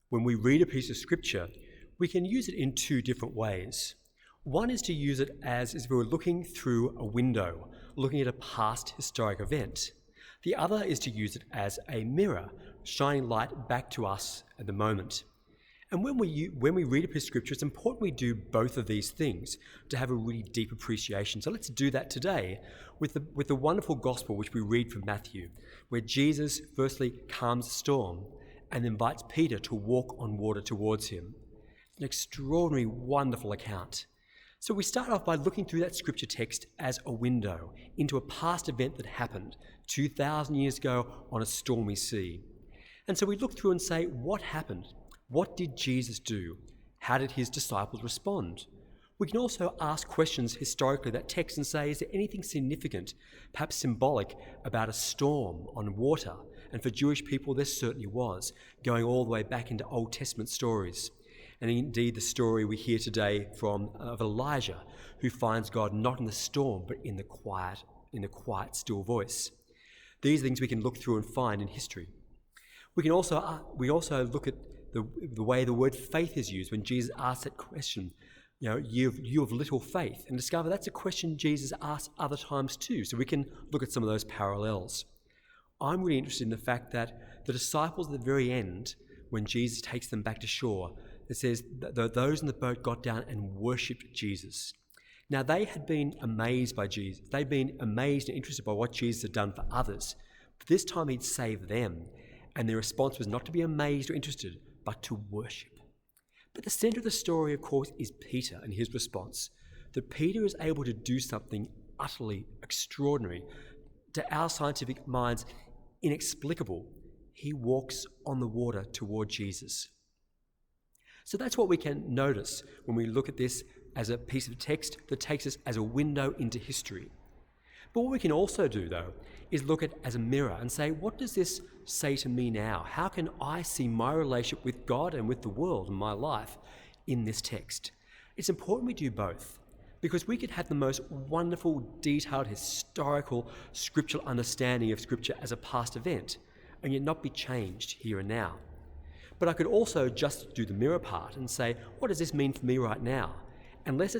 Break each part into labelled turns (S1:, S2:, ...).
S1: When we read a piece of scripture, we can use it in two different ways. One is to use it as if we were looking through a window, looking at a past historic event. The other is to use it as a mirror, shining light back to us at the moment. And when we read a piece of scripture, it's important we do both of these things to have a really deep appreciation. So let's do that today with the wonderful gospel which we read from Matthew, where Jesus firstly calms the storm and invites Peter to walk on water towards him. It's an extraordinary, wonderful account. So we start off by looking through that scripture text as a window into a past event that happened 2,000 years ago on a stormy sea. And so we look through and say, what happened? What did Jesus do? How did his disciples respond? We can also ask questions historically that text and say, is there anything significant, perhaps symbolic, about a storm on water? And for Jewish people, there certainly was, going all the way back into Old Testament stories. And indeed, the story we hear today of Elijah, who finds God not in the storm, but in the quiet, still voice. These are things we can look through and find in history. We also look at the way the word faith is used when Jesus asks that question, you have little faith, and discover that's a question Jesus asks other times too. So we can look at some of those parallels. I'm really interested in the fact that the disciples at the very end, when Jesus takes them back to shore, it says that those in the boat got down and worshipped Jesus. Now, they had been amazed by Jesus. They'd been amazed and interested by what Jesus had done for others. But this time he'd saved them, and their response was not to be amazed or interested, but to worship. But the center of the story, of course, is Peter and his response. That Peter is able to do something utterly extraordinary, to our scientific minds inexplicable. He walks on the water toward Jesus. So that's what we can notice when we look at this as a piece of text that takes us as a window into history. But what we can also do, though, is look at it as a mirror and say, what does this say to me now? How can I see my relationship with God and with the world and my life in this text? It's important we do both, because we could have the most wonderful, detailed, historical, scriptural understanding of Scripture as a past event, and yet not be changed here and now. But I could also just do the mirror part and say, what does this mean for me right now? Unless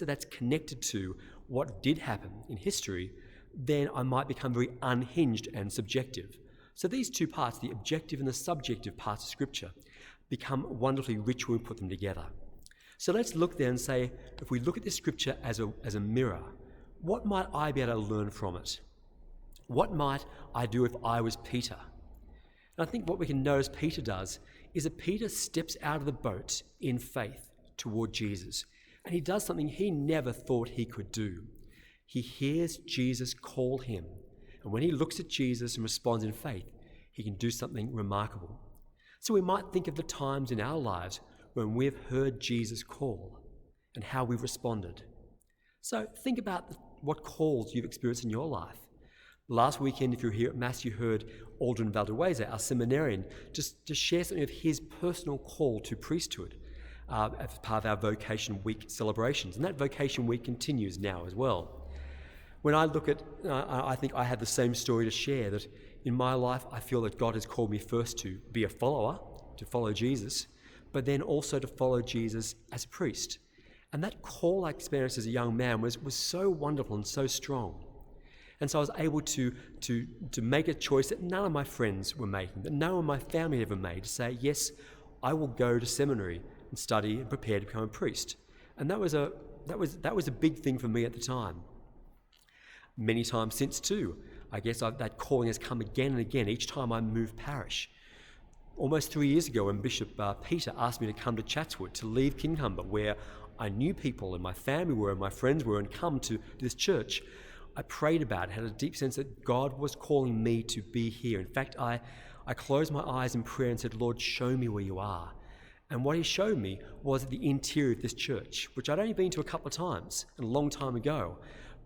S1: that's connected to what did happen in history, then I might become very unhinged and subjective. So these two parts, the objective and the subjective parts of Scripture, become wonderfully rich when we put them together. So let's look there and say, if we look at this Scripture as a mirror, what might I be able to learn from it? What might I do if I was Peter? And I think what we can notice Peter does is that Peter steps out of the boat in faith toward Jesus. And he does something he never thought he could do. He hears Jesus call him. And when he looks at Jesus and responds in faith, he can do something remarkable. So we might think of the times in our lives when we've heard Jesus call and how we've responded. So think about what calls you've experienced in your life. Last weekend, if you were here at Mass, you heard Aldrin Valdehueza, our seminarian, just to share something of his personal call to priesthood as part of our Vocation Week celebrations. And that Vocation Week continues now as well. When I look at, I think I have the same story to share, that in my life I feel that God has called me first to be a follower, to follow Jesus, but then also to follow Jesus as a priest. And that call I experienced as a young man was so wonderful and so strong. And so I was able to make a choice that none of my friends were making, that no one in my family ever made, to say, yes, I will go to seminary and study and prepare to become a priest. And that was a big thing for me at the time. Many times since too, I guess that calling has come again and again each time I moved parish. Almost 3 years ago, when Bishop Peter asked me to come to Chatswood, to leave Kinghumber, where I knew people and my family were and my friends were, and come to this church, I prayed about it, had a deep sense that God was calling me to be here. In fact, I closed my eyes in prayer and said, Lord, show me where you are. And what he showed me was the interior of this church, which I'd only been to a couple of times and a long time ago,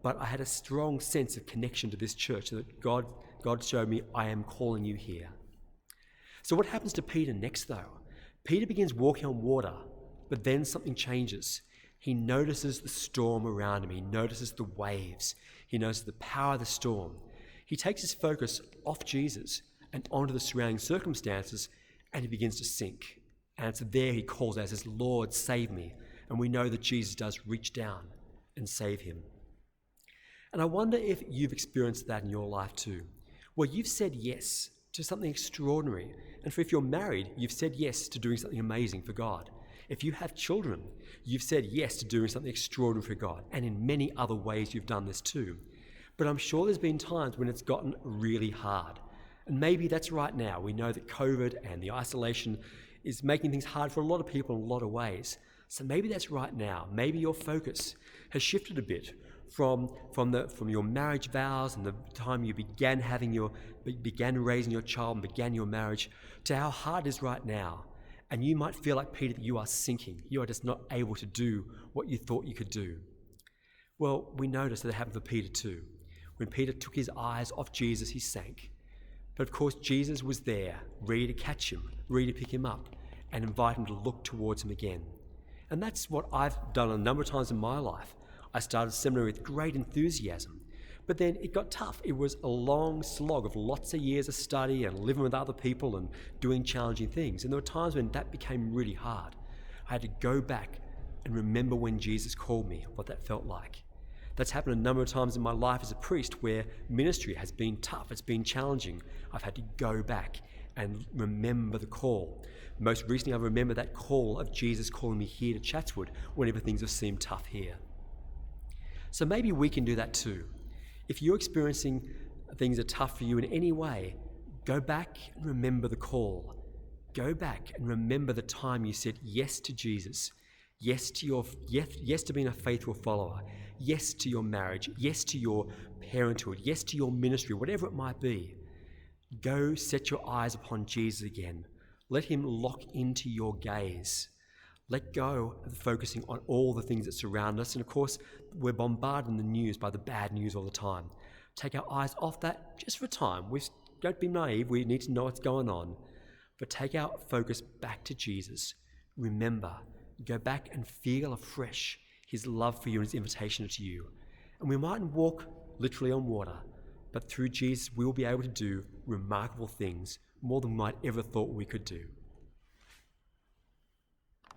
S1: but I had a strong sense of connection to this church, that God showed me, I am calling you here. So what happens to Peter next, though? Peter begins walking on water, but then something changes. He notices the storm around him. He notices the waves. He notices the power of the storm. He takes his focus off Jesus and onto the surrounding circumstances, and he begins to sink. And it's there he calls out and says, Lord, save me. And we know that Jesus does reach down and save him. And I wonder if you've experienced that in your life too, where you've said yes to something extraordinary. And if you're married, you've said yes to doing something amazing for God. If you have children, you've said yes to doing something extraordinary for God. And in many other ways you've done this too. But I'm sure there's been times when it's gotten really hard. And maybe that's right now. We know that COVID and the isolation is making things hard for a lot of people in a lot of ways. So maybe that's right now. Maybe your focus has shifted a bit from your marriage vows and the time you began raising your child and began your marriage to how hard it is right now. And you might feel like Peter that you are sinking. You are just not able to do what you thought you could do. Well, we notice that it happened for Peter too. When Peter took his eyes off Jesus, he sank. But of course, Jesus was there, ready to catch him, ready to pick him up and invite him to look towards him again. And that's what I've done a number of times in my life. I started seminary with great enthusiasm, but then it got tough. It was a long slog of lots of years of study and living with other people and doing challenging things. And there were times when that became really hard. I had to go back and remember when Jesus called me, what that felt like. That's happened a number of times in my life as a priest where ministry has been tough, it's been challenging. I've had to go back and remember the call. Most recently, I remember that call of Jesus calling me here to Chatswood whenever things have seemed tough here. So maybe we can do that too. If you're experiencing things are tough for you in any way, go back and remember the call. Go back and remember the time you said yes to Jesus, yes to being a faithful follower, yes to your marriage, yes to your parenthood, yes to your ministry, whatever it might be. Go set your eyes upon Jesus again. Let him lock into your gaze. Let go of focusing on all the things that surround us. And of course, we're bombarded in the news by the bad news all the time. Take our eyes off that just for a time. Don't be naive. We need to know what's going on. But take our focus back to Jesus. Remember, go back and feel afresh his love for you and his invitation to you. And we mightn't walk literally on water, but through Jesus, we'll be able to do remarkable things, more than we might ever thought we could do.